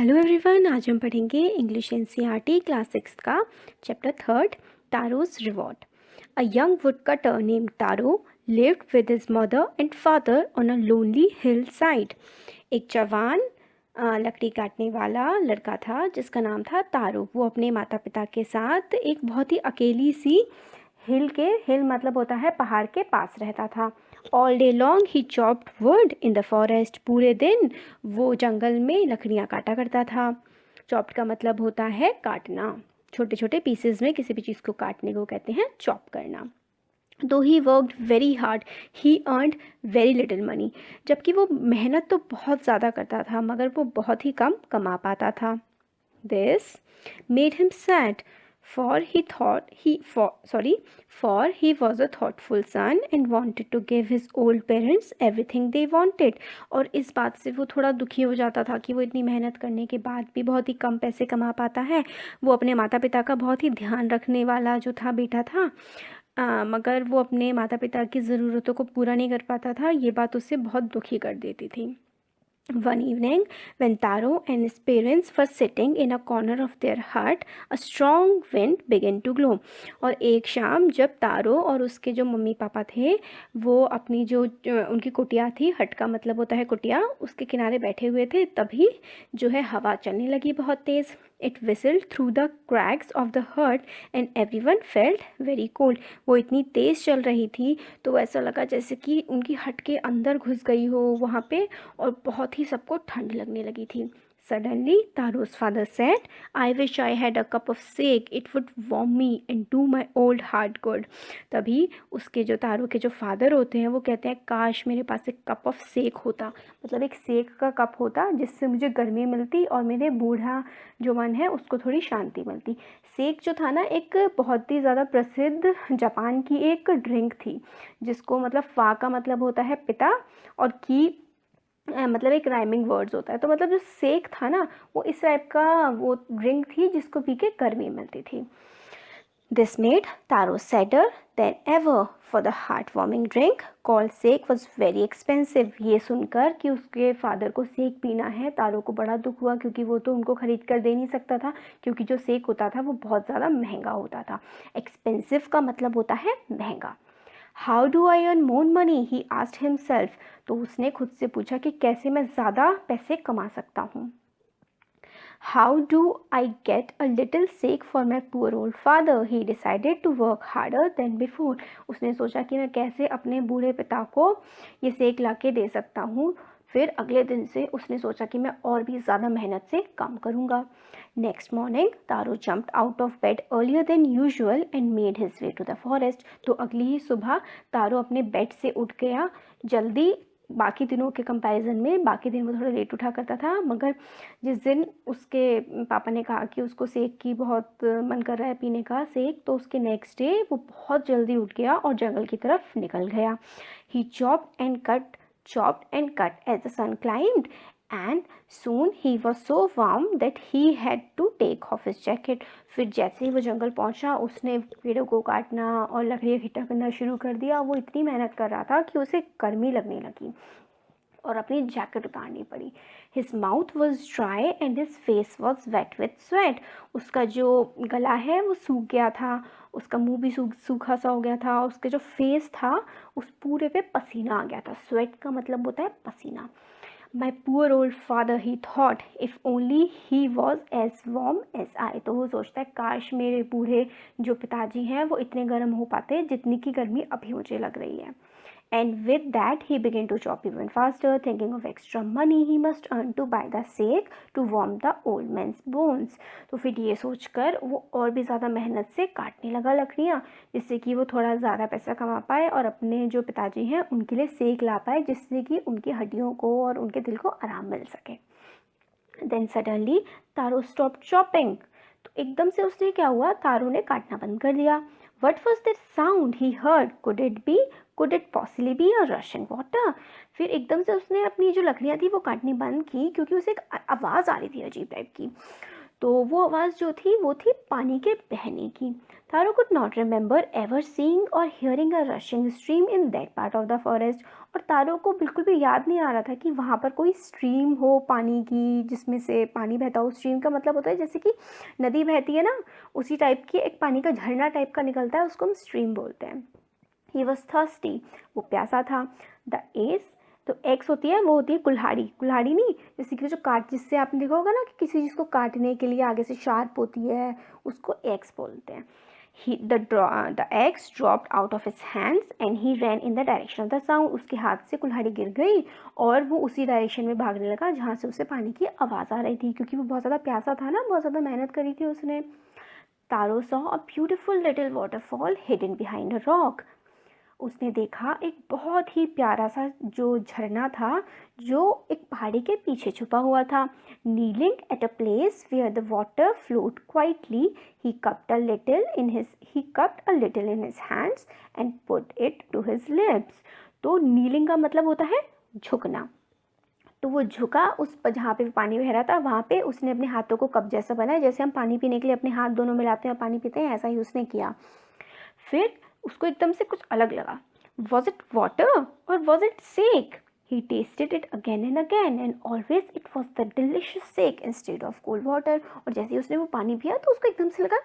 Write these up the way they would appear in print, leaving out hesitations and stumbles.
Hello everyone, आज हम पढ़ेंगे इंग्लिश एनसीईआरटी क्लास 6 का chapter 3 Taro's reward. A young woodcutter named Taro lived with his mother and father on a lonely hillside। एक जवान लकड़ी काटने वाला लड़का था जिसका नाम था तारो। वो अपने माता पिता के साथ एक बहुत ही अकेली सी हिल मतलब होता है पहाड़ के पास रहता था। All day long he chopped would in the forest. पूरे दिन वो जंगल में लकड़ियाँ काटा करता था। चॉप्ड का मतलब होता है काटना, छोटे छोटे पीसेस में किसी भी चीज़ को काटने को कहते हैं चॉप करना। दो he worked very hard he earned very little money. जबकि वो मेहनत तो बहुत ज़्यादा करता था मगर वो बहुत ही कम कमा पाता था। This made him sad for he was a thoughtful son and wanted to give his old parents everything they wanted। और इस बात से वो थोड़ा दुखी हो जाता था कि वो इतनी मेहनत करने के बाद भी बहुत ही कम पैसे कमा पाता है। वो अपने माता पिता का बहुत ही ध्यान रखने वाला जो था बेटा था, मगर वो अपने माता पिता की ज़रूरतों को पूरा नहीं कर पाता था। ये बात उसे बहुत दुखी कर देती थी। One evening, when Taro and his parents were sitting in a corner of their hut, a strong wind began to blow। और एक शाम जब तारो और उसके जो मम्मी पापा थे वो अपनी जो उनकी कुटिया थी, हट का मतलब होता है कुटिया, उसके किनारे बैठे हुए थे, तभी जो है हवा चलने लगी बहुत तेज़। It whistled through the cracks of the hut and everyone felt very cold। वो इतनी तेज़ चल रही थी तो ऐसा लगा जैसे कि उनकी हट के अंदर घुस गई हो वहाँ पे, और बहुत ही सबको ठंड लगने लगी थी। Suddenly, Taro's father said, I wish I had a cup of sake. It would warm me and do my old heart good। तभी उसके जो तारो के जो फादर होते हैं वो कहते हैं काश मेरे पास एक कप ऑफ सेक होता, मतलब एक सेक का कप होता जिससे मुझे गर्मी मिलती और मेरे बूढ़ा जो मन है उसको थोड़ी शांति मिलती। सेक जो था ना, एक बहुत ही ज़्यादा प्रसिद्ध जापान की एक ड्रिंक थी जिसको मतलब फा का मतलब होता है पिता और की मतलब एक राइमिंग वर्ड्स होता है। तो मतलब जो सेक था ना वो इस टाइप का वो ड्रिंक थी जिसको पी के गर्मी मिलती थी। This made Taro sadder than ever, for the heartwarming drink called sake was very expensive। ये सुनकर कि उसके फादर को सेक पीना है, तारो को बड़ा दुख हुआ क्योंकि वो तो उनको खरीद कर दे नहीं सकता था, क्योंकि जो सेक होता था वो बहुत ज़्यादा महंगा होता था। एक्सपेंसिव का मतलब होता है महंगा। How do I earn more money, he asked himself. तो उसने खुद से पूछा कि कैसे मैं ज़्यादा पैसे कमा सकता हूँ। How do I get a little sake for my poor old father? He decided to work harder than before। उसने सोचा कि मैं कैसे अपने बूढ़े पिता को ये सेक ला के दे सकता हूँ। फिर अगले दिन से उसने सोचा कि मैं और भी ज़्यादा मेहनत से काम करूँगा। Next morning Taro jumped out of bed earlier than usual and made his way to the forest. तो अगली ही सुबह तारो अपने बेड से उठ गया जल्दी। बाकी दिनों के कंपैरिजन में बाकी दिन वो थोड़ा लेट उठा करता था, मगर जिस दिन उसके पापा ने कहा कि उसको सेक की बहुत मन कर रहा है पीने का सेक, तो उसके नेक्स्ट डे वो बहुत जल्दी उठ गया और जंगल की तरफ निकल गया। ही chopped and cut as the sun climbed and soon he was so warm that he had to take off his jacket। फिर जैसे ही वो जंगल पहुंचा उसने पेड़ों को काटना और लकड़ियाँ इकट्ठा करना शुरू कर दिया। वो इतनी मेहनत कर रहा था कि उसे गर्मी लगने लगी और अपनी जैकेट उतारनी पड़ी। His mouth was dry and his face was wet with sweat. उसका जो गला है वो सूख गया था, उसका मुंह भी सूखा सा हो गया था, उसके जो फेस था उस पूरे पे पसीना आ गया था। स्वेट का मतलब होता है पसीना। My poor old father he thought if only he was as warm as I. तो वो सोचता है काश मेरे बूढ़े जो पिताजी हैं वो इतने गर्म हो पाते जितनी की गर्मी अभी मुझे लग रही है। And with that he began to chop even faster, thinking of extra money he must earn to buy the sake to warm the old man's bones। तो फिर ये सोचकर वो और भी ज़्यादा मेहनत से काटने लगा लकड़ियाँ जिससे कि वो थोड़ा ज़्यादा पैसा कमा पाए और अपने जो पिताजी हैं उनके लिए सेक ला पाए जिससे कि उनकी हड्डियों को और उनके दिल को आराम मिल सके। Then suddenly Taro stopped chopping। तो एकदम से उसने क्या हुआ, तारो ने काटना बंद कर दिया। What was that sound he heard? Could it possibly be a rushing water? फिर एकदम से उसने अपनी जो लकड़ियाँ थी वो काटनी बंद की क्योंकि उसे एक आवाज़ आ रही थी अजीब टाइप की। तो वो आवाज़ जो थी वो थी पानी के बहने की। तारो could not remember ever seeing or hearing a rushing stream in that part of the forest। और तारो को बिल्कुल भी याद नहीं आ रहा था कि वहाँ पर कोई स्ट्रीम हो पानी की, जिसमें से पानी बहता हो। स्ट्रीम का मतलब होता है जैसे कि नदी बहती है ना, उसी टाइप की एक पानी का झरना टाइप का निकलता है, उसको हम स्ट्रीम बोलते हैं। ही वॉज थर्स्टी, वो प्यासा था। द एस, तो एक्स होती है, वो होती है कुल्हाड़ी। कुल्हाड़ी नहीं, जैसे कि जो काट, जिससे आपने देखा होगा ना कि किसी चीज़ को काटने के लिए आगे से शार्प होती है, उसको एक्स बोलते हैं। The axe dropped out of his hands and he ran in the direction of the sound. उसके हाथ से कुल्हाड़ी गिर गई और वो उसी डायरेक्शन में भागने लगा जहाँ से उसे पानी की आवाज़ आ रही थी, क्योंकि वो बहुत ज़्यादा प्यासा था ना, बहुत ज़्यादा मेहनत करी थी उसने। तारो saw a beautiful little waterfall hidden behind a rock. उसने देखा एक बहुत ही प्यारा सा जो झरना था, जो एक पहाड़ी के पीछे छुपा हुआ था। Kneeling at a place where the water flowed quietly, he cupped a little in his hands and put it to his lips. तो kneeling का मतलब होता है झुकना। तो वो झुका उस पर जहाँ पे पानी बह रहा था, वहाँ पे उसने अपने हाथों को कप जैसा बनाया, जैसे हम पानी पीने के लिए अपने हाथ दोनों मिलाते हैं और पानी पीते हैं, ऐसा ही उसने किया। फिर उसको एकदम से कुछ अलग लगा। वॉज इट वाटर और was it sake? He tested it again and again and always it was the delicious sake instead of cold water. और जैसे ही उसने वो पानी पिया तो उसको एकदम से लगा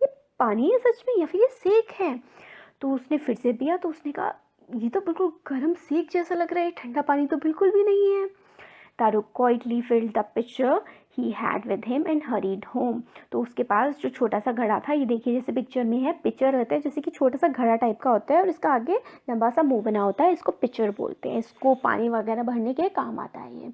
ये पानी है सच में या फिर ये सेक है। तो उसने फिर से पिया तो उसने कहा ये तो बिल्कुल गर्म सेक जैसा लग रहा है, ठंडा पानी तो बिल्कुल भी नहीं है। तारो quietly filled the pitcher he had with him and hurried home. तो उसके पास जो छोटा सा घड़ा था, ये देखिए जैसे पिक्चर में है, पिक्चर रहता है जैसे कि छोटा सा घड़ा टाइप का होता है और इसका आगे लंबा सा मुंह बना होता है, इसको पिक्चर बोलते हैं। इसको पानी वगैरह भरने के काम आता है ये।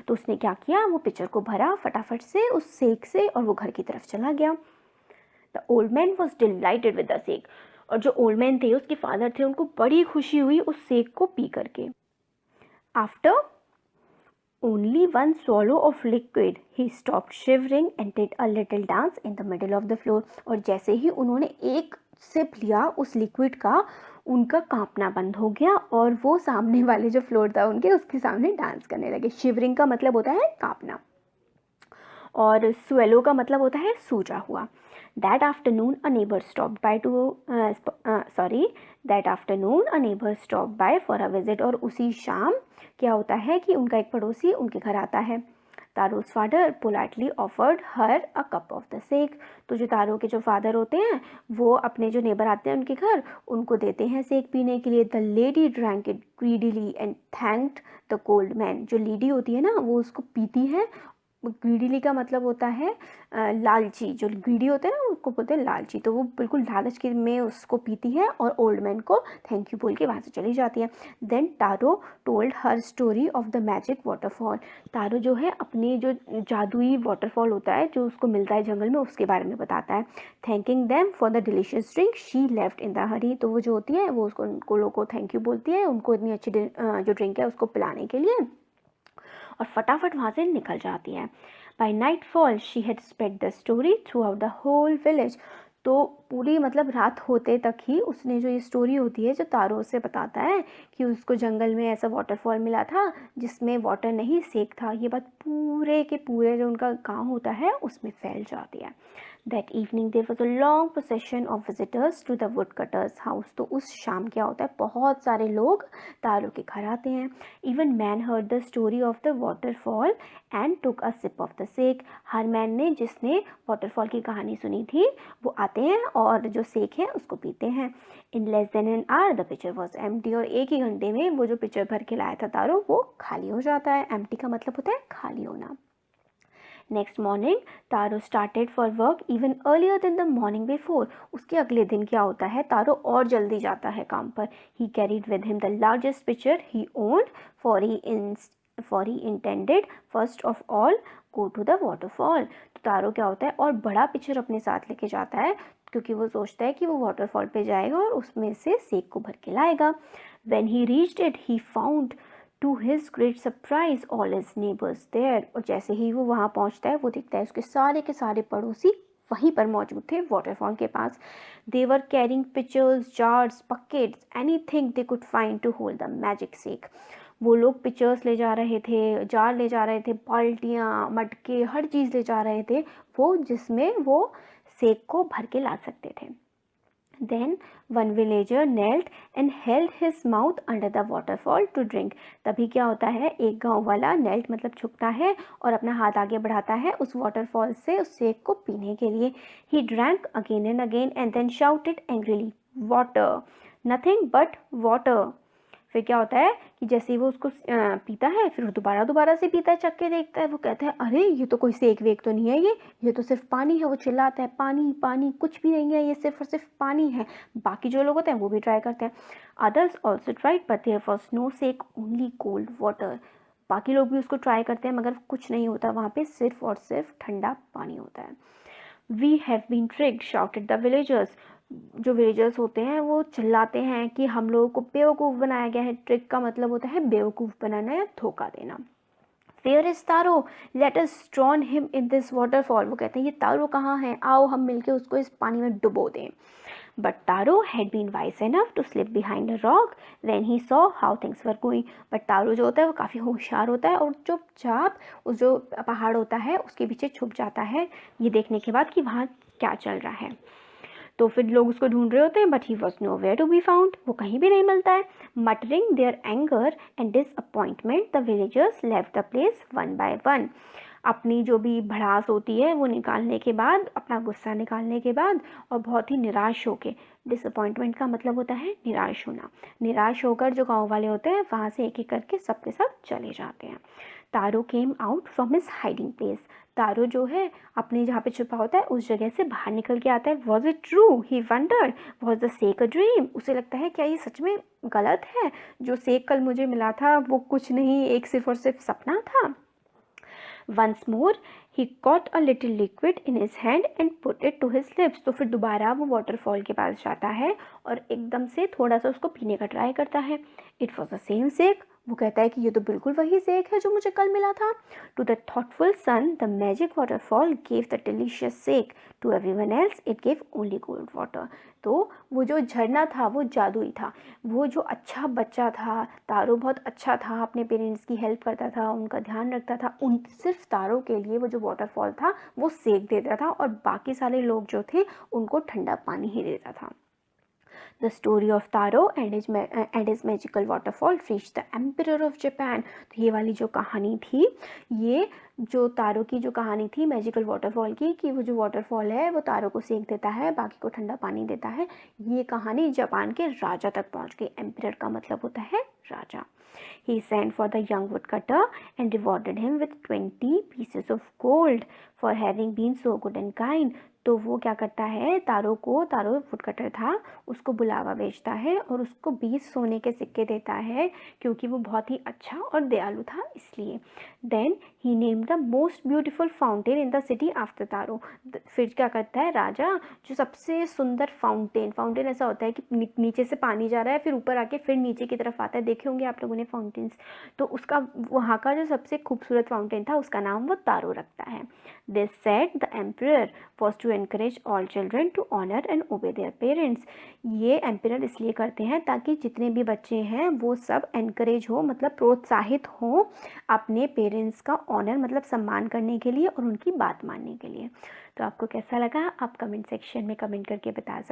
तो उसने क्या किया, वो पिक्चर को भरा फटाफट से उस सेक से और वो घर की तरफ चला गया। The old man was dilated with the sake. और जो ओल्ड मैन थे, उसके फादर थे, उनको बड़ी खुशी हुई उस सेक को पी करके। After only one swallow of liquid, he stopped shivering and did a little dance in the middle of the floor. और जैसे ही उन्होंने एक सिप लिया उस लिक्विड का, उनका कांपना बंद हो गया और वो सामने वाले जो फ्लोर था उनके, उसके सामने डांस करने लगे। शिवरिंग का मतलब होता है कांपना और स्वेलो का मतलब होता है सूजा हुआ। That afternoon a neighbor stopped by for a visit. और उसी शाम क्या होता है कि उनका एक पड़ोसी उनके घर आता है। तारो's father politely offered her a cup of the sake. तो जो तारो के जो फादर होते हैं वो अपने जो नेबर आते हैं उनके घर, उनको देते हैं सेक पीने के लिए। The lady drank it greedily and thanked the cold man. जो लेडी होती है ना वो उसको पीती है। ग्रीडीली का मतलब होता है लालची। जो ग्रीडी होते हैं ना उसको बोलते हैं लालची। तो वो बिल्कुल लालच के में उसको पीती है और ओल्ड मैन को थैंक यू बोल के वहाँ से चली जाती है। Then Taro told her story of the magic waterfall. Taro जो है अपने जो जादुई वाटरफॉल होता है जो उसको मिलता है जंगल में, उसके बारे में बताता है। Thanking them for the delicious drink she left in the hurry. तो वो जो होती है वो उसको उनको लोगों को थैंक यू बोलती है, उनको इतनी अच्छी जो ड्रिंक है उसको पिलाने के लिए, और फटाफट वहाँ से निकल जाती है। By nightfall she had spread the story throughout the whole village. तो पूरी मतलब रात होते तक ही उसने जो ये स्टोरी होती है जो तारो से बताता है कि उसको जंगल में ऐसा वाटरफॉल मिला था जिसमें वाटर नहीं सेक था, ये बात पूरे के पूरे जो उनका गांव होता है उसमें फैल जाती है। That evening there was a long procession of visitors to the woodcutter's house. तो उस शाम क्या होता है, बहुत सारे लोग तारो के घर आते हैं। Even man heard the story of the waterfall and took a sip of the sake. Her man ने जिसने वाटरफॉल की कहानी सुनी थी वो आते हैं और जो सेक है उसको पीते हैं। In less than an hour the pitcher was empty. और एक ही घंटे में वो जो पिक्चर भर के लाया था तारो वो खाली हो जाता है। Empty का मतलब होता है खाली होना। Next morning, taro started for work even earlier than the morning before. उसके अगले दिन क्या होता है, तारो और जल्दी जाता है काम पर। He carried with him the largest pitcher he owned, for he intended first of all go to the waterfall. तो तारो क्या होता है और बड़ा पिक्चर अपने साथ लेके जाता है क्योंकि वो सोचता है कि वो वाटरफॉल पे जाएगा और उसमें से सेक को भर के लाएगा। When he reached it, he found To his great surprise all his neighbors there. और जैसे ही वो वहाँ पहुँचता है वो देखता है उसके के सारे पड़ोसी वहीं पर मौजूद थे वाटरफॉल के पास। They were carrying pitchers, jars, buckets, anything they could find to hold the magic sake. वो लोग पिक्चर्स ले जा रहे थे, जार ले जा रहे थे, बाल्टियाँ, मटके, हर चीज़ ले जा रहे थे वो जिसमें वो सेक को भर के ला सकते थे। Then one villager knelt and held his mouth under the waterfall to drink. तभी क्या होता है, एक गांव वाला knelt मतलब झुकता है और अपना हाथ आगे बढ़ाता है उस waterfall से उस सेक को पीने के लिए. He drank again and again and then shouted angrily, "Water! Nothing but water!" फिर क्या होता है कि जैसे ही वो उसको पीता है, फिर वो दोबारा से पीता है, चख के देखता है, वो कहता है अरे ये तो कोई सेक वेक तो नहीं है, ये तो सिर्फ पानी है. वो चिल्लाता है पानी पानी, कुछ भी नहीं है, ये सिर्फ और सिर्फ पानी है. बाकी जो लोग होते हैं वो भी ट्राई करते हैं. Others also tried but there was no sake, only cold water. बाकी लोग भी उसको ट्राई करते हैं मगर कुछ नहीं होता वहाँ पे, सिर्फ और सिर्फ ठंडा पानी होता है. We have been tricked, shouted the villagers. जो विलेजर्स होते हैं वो चिल्लाते हैं कि हम लोगों को बेवकूफ़ बनाया गया है. ट्रिक का मतलब होता है बेवकूफ़ बनाना या धोखा देना. Where is taro? Let us drown him in this waterfall. वो कहते हैं ये तारो कहाँ है, आओ हम मिलके उसको इस पानी में डुबो दें. But Taro had been wise enough to slip behind a rock when he saw how things were going. But तारो जो होता है वो काफ़ी होशियार होता है और चुपचाप उस जो पहाड़ होता है उसके पीछे छुप जाता है ये देखने के बाद कि वहाँ क्या चल रहा है. तो फिर लोग उसको ढूंढ रहे होते हैं but he was nowhere to be found. वो कहीं भी नहीं मिलता है. Muttering their anger and disappointment the villagers left the place one by one. अपनी जो भी भड़ास होती है वो निकालने के बाद, अपना गुस्सा निकालने के बाद और बहुत ही निराश होके, डिसअपॉइंटमेंट का मतलब होता है निराश होना, निराश होकर जो गाँव वाले होते हैं वहाँ से एक एक करके सबके साथ चले जाते हैं. Taro came out from his hiding place. Taro जो है अपने जहाँ पे छुपा होता है उस जगह से बाहर निकल के आता है. Was it true? He wonder. Was the sake a dream? उसे लगता है क्या ये सच में गलत है, जो सेक कल मुझे मिला था वो कुछ नहीं, एक सिर्फ और सिर्फ सपना था. Once more he caught a little liquid in his hand and put it to his lips. तो फिर दोबारा वो वाटरफॉल के पास जाता है और एकदम से थोड़ा सा उसको पीने का ट्राई करता है. It was the same सेक. वो कहता है कि ये तो बिल्कुल वही सेक है जो मुझे कल मिला था. To the thoughtful son, the magic waterfall gave the delicious sec. To everyone else, it gave only cold water. तो वो जो झरना था वो जादुई था. वो जो अच्छा बच्चा था, तारो बहुत अच्छा था, अपने पेरेंट्स की हेल्प करता था, उनका ध्यान रखता था. उन सिर्फ तारो के लिए वो जो वाटरफॉल था वो सेक देता था और बाकी सारे लोग जो थे उनको ठंडा पानी ही देता था. The story of Taro and his magical waterfall reached the Emperor of Japan. तो ये वाली जो कहानी थी, ये जो तारो की जो कहानी थी मैजिकल वाटरफॉल की, कि वो जो वाटरफॉल है वो तारो को सेक देता है, बाकी को ठंडा पानी देता है, ये कहानी जापान के राजा तक पहुंच गई. एम्परर का मतलब होता है राजा. He sent for the young woodcutter and rewarded him with 20 pieces of gold for having been so good and kind. तो वो क्या करता है, तारो वुडकटर था, उसको बुलावा भेजता है और उसको 20 सोने के सिक्के देता है क्योंकि वो बहुत ही अच्छा और दयालु था इसलिए. Then he named the most beautiful fountain in the city after Taro. फिर क्या करता है राजा, जो सबसे सुंदर फाउंटेन ऐसा होता है कि नीचे से पानी जा रहा है फिर ऊपर आके फिर नीचे की तरफ आता है, देखे होंगे आप लोगों ने फाउंटेन्स. तो उसका वहाँ का जो सबसे खूबसूरत फाउंटेन था उसका नाम वो तारो रखता है. This said the emperor was to encourage all children to honor and obey their parents. ये एम्परर इसलिए करते हैं ताकि जितने भी बच्चे हैं वो सब एनकरेज हो, मतलब प्रोत्साहित हो अपने पेरेंट्स का ऑनर मतलब सम्मान करने के लिए और उनकी बात मानने के लिए. तो आपको कैसा लगा आप कमेंट सेक्शन में कमेंट करके बता सकते हैं.